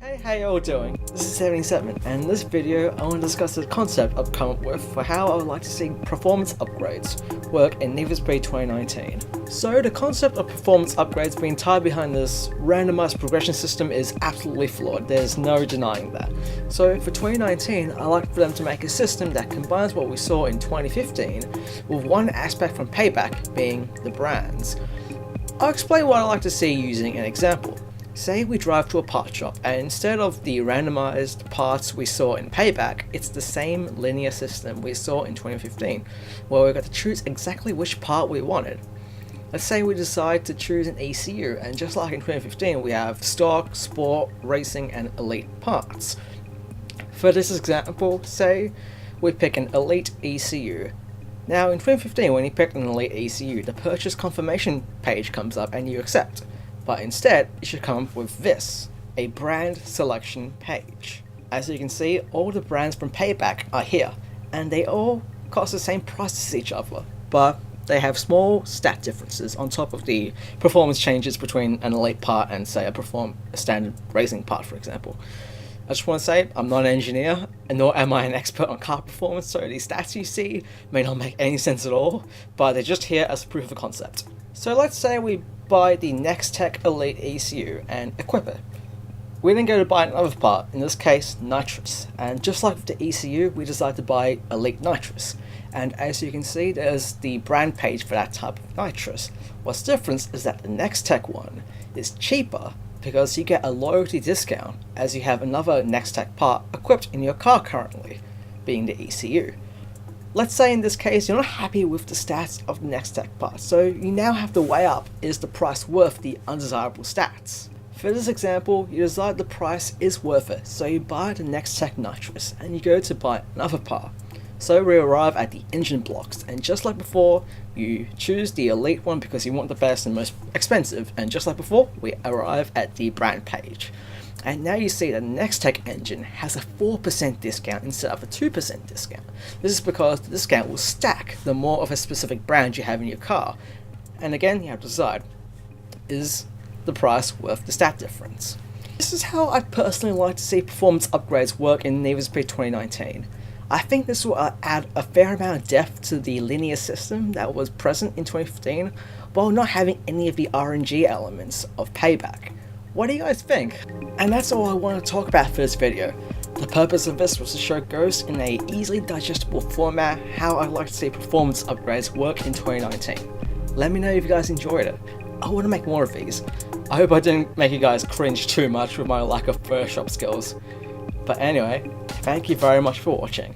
Hey, how y'all doing? This is 77, and in this video I want to discuss the concept I've come up with for how I would like to see performance upgrades work in Need for Speed 2019. So the concept of performance upgrades being tied behind this randomized progression system is absolutely flawed, there's no denying that. So for 2019, I like for them to make a system that combines what we saw in 2015 with one aspect from Payback, being the brands. I'll explain what I like to see using an example. Say we drive to a part shop, and instead of the randomized parts we saw in Payback, it's the same linear system we saw in 2015, where we got to choose exactly which part we wanted. Let's say we decide to choose an ECU, and just like in 2015 we have stock, sport, racing and elite parts. For this example, say we pick an elite ECU. Now in 2015 when you pick an elite ECU, the purchase confirmation page comes up and you accept. But instead, it should come up with this, a brand selection page. As you can see, all the brands from Payback are here, and they all cost the same price as each other, but they have small stat differences on top of the performance changes between an elite part and say a standard racing part, for example. I just want to say, I'm not an engineer, and nor am I an expert on car performance, so these stats you see may not make any sense at all, but they're just here as proof of concept. So let's say we buy the Nextech Elite ECU and equip it. We then go to buy another part, in this case nitrous, and just like with the ECU we decide to buy Elite Nitrous, and as you can see there's the brand page for that type of nitrous. What's different is that the Nextech one is cheaper because you get a loyalty discount as you have another Nextech part equipped in your car currently, being the ECU. Let's say in this case you're not happy with the stats of the Nextech part, so you now have to weigh up, is the price worth the undesirable stats? For this example, you decide the price is worth it, so you buy the Nextech Nitrous and you go to buy another part. So we arrive at the engine blocks, and just like before, you choose the elite one because you want the best and most expensive, and just like before, we arrive at the brand page. And now you see that the Nextech engine has a 4% discount instead of a 2% discount. This is because the discount will stack the more of a specific brand you have in your car. And again, you have to decide, is the price worth the stat difference? This is how I personally like to see performance upgrades work in Need for Speed 2019. I think this will add a fair amount of depth to the linear system that was present in 2015, while not having any of the RNG elements of Payback. What do you guys think? And that's all I want to talk about for this video. The purpose of this was to show Ghost in a easily digestible format how I'd like to see performance upgrades work in 2019. Let me know if you guys enjoyed it. I want to make more of these. I hope I didn't make you guys cringe too much with my lack of Photoshop skills. But anyway, thank you very much for watching.